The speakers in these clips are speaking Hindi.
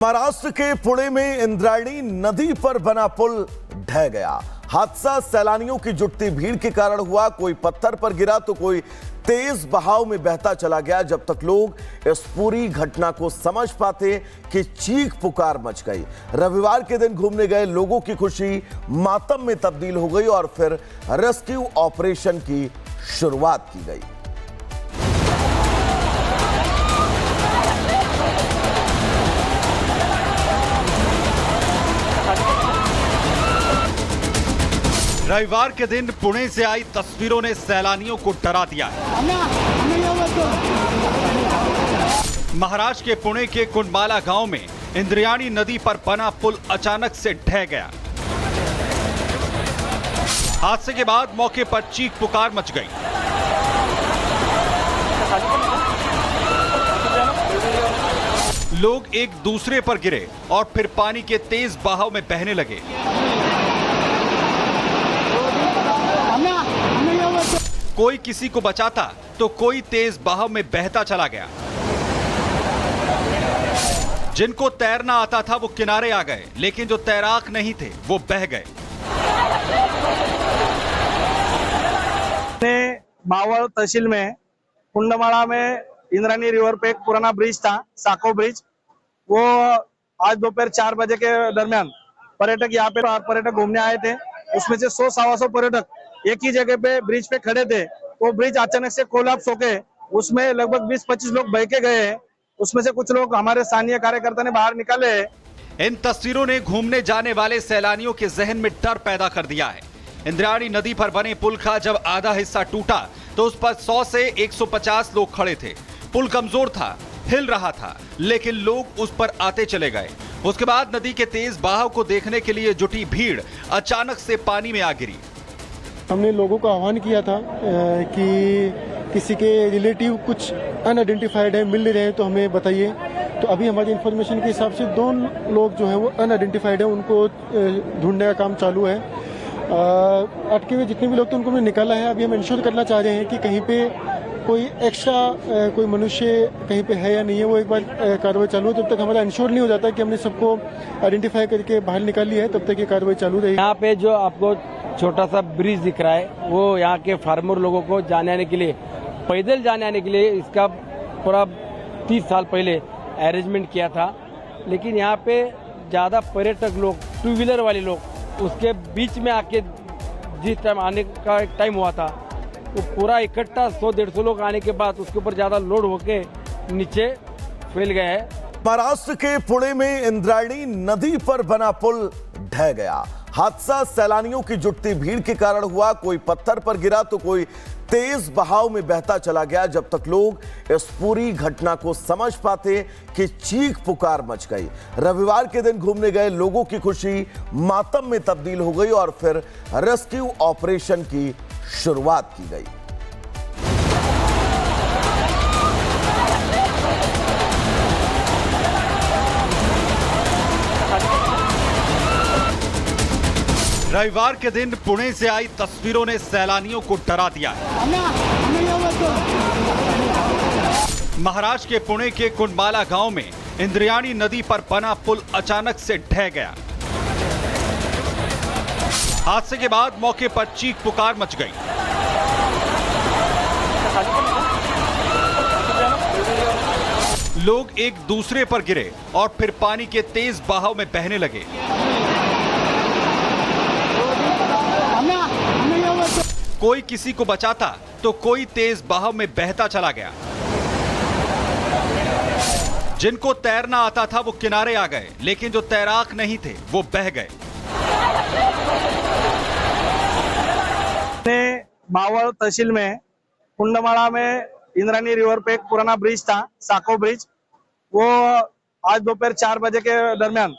महाराष्ट्र के पुणे में इंद्रायणी नदी पर बना पुल ढह गया। हादसा सैलानियों की जुटती भीड़ के कारण हुआ। कोई पत्थर पर गिरा तो कोई तेज बहाव में बहता चला गया। जब तक लोग इस पूरी घटना को समझ पाते कि चीख पुकार मच गई। रविवार के दिन घूमने गए लोगों की खुशी मातम में तब्दील हो गई और फिर रेस्क्यू ऑपरेशन की शुरुआत की गई। रविवार के दिन पुणे से आई तस्वीरों ने सैलानियों को डरा दिया है। महाराष्ट्र के पुणे के कुंडमाला गांव में इंद्रायणी नदी पर बना पुल अचानक से ढह गया। हादसे के बाद मौके पर चीख पुकार मच गई। लोग एक दूसरे पर गिरे और फिर पानी के तेज बहाव में बहने लगे। कोई किसी को बचाता तो कोई तेज बहाव में बहता चला गया। जिनको तैरना आता था वो किनारे आ गए, लेकिन जो तैराक नहीं थे वो बह गए। मावळ तहसील में कुंडमाला में इंद्रायणी रिवर पे एक पुराना ब्रिज था, साको ब्रिज। वो आज दोपहर 4 बजे के दरमियान पर्यटक यहाँ पे पर्यटक घूमने आए थे। उसमें से 100-125 पर्यटक एक ही जगह पे ब्रिज पे खड़े थे। वो ब्रिज अचानक से कोलैप्स होके उसमें लगभग 20-25 लोग बह के गए। उसमें से कुछ लोग हमारे स्थानीय कार्यकर्ता ने बाहर निकाले। इन तस्वीरों ने घूमने जाने वाले सैलानियों के जहन में डर पैदा कर दिया है। इंद्रायणी नदी पर बने पुल का जब आधा हिस्सा टूटा तो उस पर 100 से 150 लोग खड़े थे। पुल कमजोर था, हिल रहा था, लेकिन लोग उस पर आते चले गए। उसके बाद नदी के तेज बहाव को देखने के लिए जुटी भीड़ अचानक से पानी में आ गिरी। हमने लोगों को आह्वान किया था कि किसी के रिलेटिव कुछ अनआइडेंटिफाइड है, मिल रहे हैं तो हमें बताइए। तो अभी हमारी इन्फॉर्मेशन के हिसाब से 2 लोग जो हैं वो अनआइडेंटिफाइड है, उनको ढूंढने का काम चालू है। अटके हुए जितने भी लोग थे उनको हमने निकाला है। अभी हम इंश्योर करना चाह रहे हैं कि कहीं पे कोई एक्स्ट्रा कोई मनुष्य कहीं पे है या नहीं है, वो एक बार कार्रवाई चालू है। जब तक हमारा इंश्योर नहीं हो जाता कि हमने सबको आइडेंटिफाई करके बाहर निकाल लिया है, तब तक ये कार्रवाई चालू रहेगी। यहाँ पे जो आपको छोटा सा ब्रिज दिख रहा है, वो यहाँ के फार्मर लोगों को जाने आने के लिए, पैदल जाने आने के लिए इसका पूरा 30 साल पहले अरेंजमेंट किया था। लेकिन यहाँ पे ज़्यादा पर्यटक लोग, 2 व्हीलर वाले लोग उसके बीच में आके जिस टाइम आने का टाइम हुआ था, वो पूरा इकट्ठा 100-150 लोग आने के बाद उसके ऊपर ज़्यादा लोड होके नीचे फैल गए हैं। महाराष्ट्र के पुणे में इंद्रायणी नदी पर बना पुल ढह गया। हादसा सैलानियों की जुटती भीड़ के कारण हुआ। कोई पत्थर पर गिरा तो कोई तेज बहाव में बहता चला गया। जब तक लोग इस पूरी घटना को समझ पाते कि चीख पुकार मच गई। रविवार के दिन घूमने गए लोगों की खुशी मातम में तब्दील हो गई और फिर रेस्क्यू ऑपरेशन की शुरुआत की गई। रविवार के दिन पुणे से आई तस्वीरों ने सैलानियों को डरा दिया है। महाराष्ट्र के पुणे के कुंडमाला गांव में इंद्रायणी नदी पर बना पुल अचानक से ढह गया। हादसे के बाद मौके पर चीख पुकार मच गई। लोग एक दूसरे पर गिरे और फिर पानी के तेज बहाव में बहने लगे। कोई किसी को बचाता तो कोई तेज बहाव में बहता चला गया। जिनको तैरना आता था वो किनारे आ गए, लेकिन जो तैराक नहीं थे वो बह गए। मावळ तहसील में कुंडमाला में इंद्रायणी रिवर पे एक पुराना ब्रिज था, साको ब्रिज। वो आज दोपहर 4 बजे के दरमियान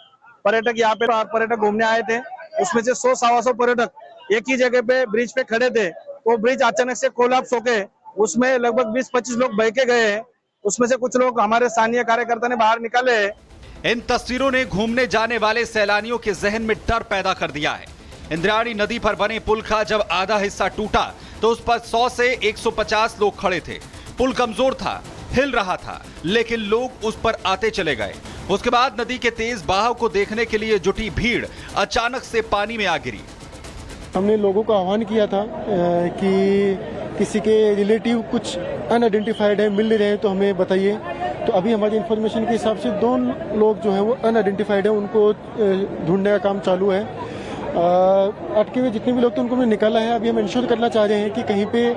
पर्यटक यहाँ पे पर्यटक घूमने आए थे। उसमें से 100-125 पर्यटक एक ही जगह पे ब्रिज पे खड़े थे। वो ब्रिज अचानक से कोलैप्स होके उसमें लगभग 20-25 लोग बह के गए। उसमें से कुछ लोग हमारे स्थानीय कार्यकर्ता ने बाहर निकाले। इन तस्वीरों ने घूमने जाने वाले सैलानियों के जहन में डर पैदा कर दिया है। इंद्रायणी नदी पर बने पुल का जब आधा हिस्सा टूटा तो उस पर 100 से 150 लोग खड़े थे। पुल कमजोर था, हिल रहा था, लेकिन लोग उस पर आते चले गए। उसके बाद नदी के तेज बहाव को देखने के लिए जुटी भीड़ अचानक से पानी में आ गिरी। हमने लोगों को आह्वान किया था कि किसी के रिलेटिव कुछ अनआइडेंटिफाइड है, मिल नहीं रहे हैं तो हमें बताइए। तो अभी हमारी इन्फॉर्मेशन के हिसाब से 2 लोग जो हैं वो अनआइडेंटिफाइड है, उनको ढूंढने का काम चालू है। अटके हुए जितने भी लोग थे उनको हमने निकाला है। अभी हम इंश्योर करना चाह रहे हैं कि कहीं पे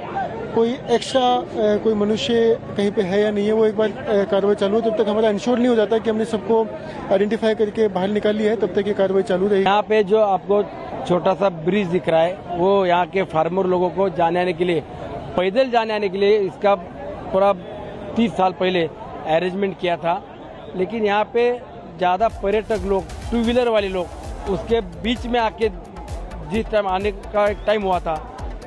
कोई एक्स्ट्रा कोई मनुष्य कहीं पे है या नहीं है, वो एक बार कार्रवाई चालू है। जब तक हमारा इंश्योर नहीं हो जाता कि हमने सबको आइडेंटिफाई करके बाहर निकाल लिया है, तब तक ये कार्रवाई चालू रहेगी। यहाँ पे जो आपको छोटा सा ब्रिज दिख रहा है, वो यहाँ के फार्मर लोगों को जाने आने के लिए, पैदल जाने आने के लिए इसका पूरा 30 साल पहले अरेंजमेंट किया था। लेकिन यहाँ पे ज़्यादा पर्यटक लोग, 2 व्हीलर वाले लोग उसके बीच में आके जिस टाइम आने का एक टाइम हुआ था,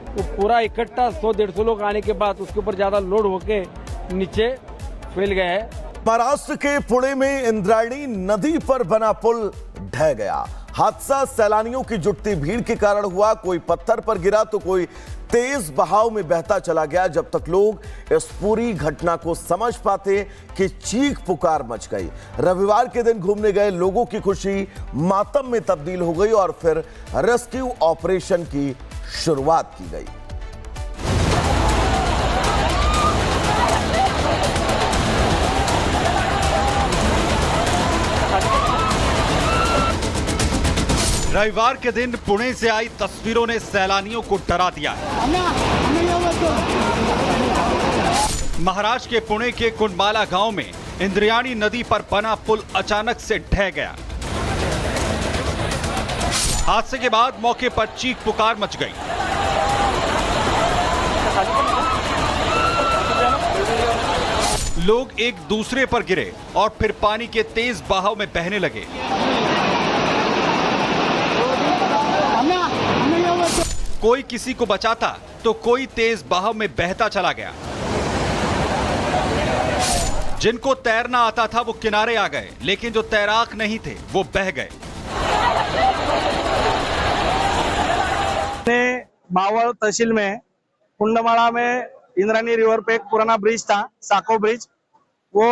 तो पूरा इकट्ठा 100-150 लोग आने के बाद उसके ऊपर ज़्यादा लोड होके नीचे फैल गए हैं। महाराष्ट्र के पुणे में इंद्रायणी नदी पर बना पुल ढह गया। हादसा सैलानियों की जुटती भीड़ के कारण हुआ। कोई पत्थर पर गिरा तो कोई तेज बहाव में बहता चला गया। जब तक लोग इस पूरी घटना को समझ पाते कि चीख पुकार मच गई। रविवार के दिन घूमने गए लोगों की खुशी मातम में तब्दील हो गई और फिर रेस्क्यू ऑपरेशन की शुरुआत की गई। रविवार के दिन पुणे से आई तस्वीरों ने सैलानियों को डरा दिया है। महाराष्ट्र के पुणे के कुंडमाला गांव में इंद्रायणी नदी पर बना पुल अचानक से ढह गया। हादसे के बाद मौके पर चीख पुकार मच गई। लोग एक दूसरे पर गिरे और फिर पानी के तेज बहाव में बहने लगे। कोई किसी को बचाता तो कोई तेज बहाव में बहता चला गया। जिनको तैरना आता था वो किनारे आ गए, लेकिन जो तैराक नहीं थे वो बह गए। मावळ तहसील में कुंडमाला में इंद्रायणी रिवर पे एक पुराना ब्रिज था, साको ब्रिज। वो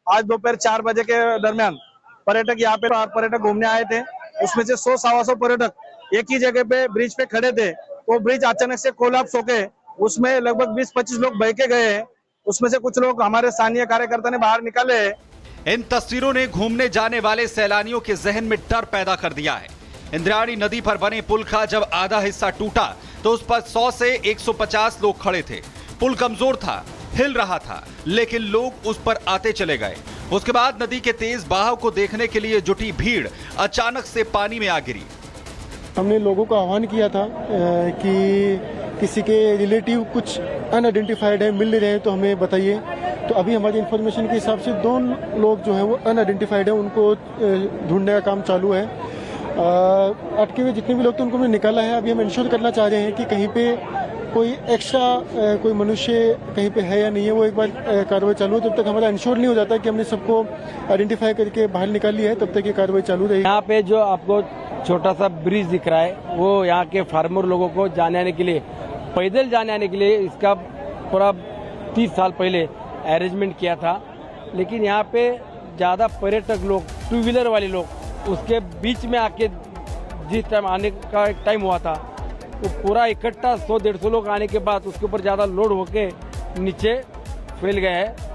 आज दोपहर 4 बजे के दरमियान पर्यटक यहाँ पे पर्यटक घूमने आए थे। उसमें से 100-125 पर्यटक एक ही जगह पे ब्रिज पे खड़े थे। वो ब्रिज अचानक से कोलैप्स होके उसमें लगभग 20-25 लोग बह के गए। उसमें से कुछ लोग हमारे स्थानीय कार्यकर्ता ने बाहर निकाले। इन तस्वीरों ने घूमने जाने वाले सैलानियों के जहन में डर पैदा कर दिया है। इंद्रायणी नदी पर बने पुल का जब आधा हिस्सा टूटा तो उस पर 100 से 150 लोग खड़े थे। पुल कमजोर था, हिल रहा था, लेकिन लोग उस पर आते चले गए। उसके बाद नदी के तेज बहाव को देखने के लिए जुटी भीड़ अचानक से पानी में आ गिरी। हमने लोगों को आह्वान किया था कि किसी के रिलेटिव कुछ अनआइडेंटिफाइड है, मिल नहीं रहे हैं तो हमें बताइए। तो अभी हमारी इन्फॉर्मेशन के हिसाब से 2 लोग जो हैं वो अनआइडेंटिफाइड है, उनको ढूंढने का काम चालू है। अटके हुए जितने भी लोग थे उनको हमने निकाला है। अभी हम इंश्योर करना चाह रहे हैं कि कहीं पे कोई एक्स्ट्रा कोई मनुष्य कहीं पे है या नहीं है, वो एक बार कार्रवाई चालू है। जब तक हमारा इंश्योर नहीं हो जाता कि हमने सबको आइडेंटिफाई करके बाहर निकाल लिया है, तब तक ये कार्रवाई चालू रहेगी। यहाँ पे जो आपको छोटा सा ब्रिज दिख रहा है, वो यहाँ के फार्मर लोगों को जाने आने के लिए, पैदल जाने आने के लिए इसका पूरा 30 साल पहले अरेंजमेंट किया था। लेकिन यहाँ पे ज़्यादा पर्यटक लोग, 2 व्हीलर वाले लोग उसके बीच में आके जिस टाइम आने का एक टाइम हुआ था, तो पूरा इकट्ठा 100-150 लोग आने के बाद उसके ऊपर ज़्यादा लोड होके नीचे फैल गए हैं।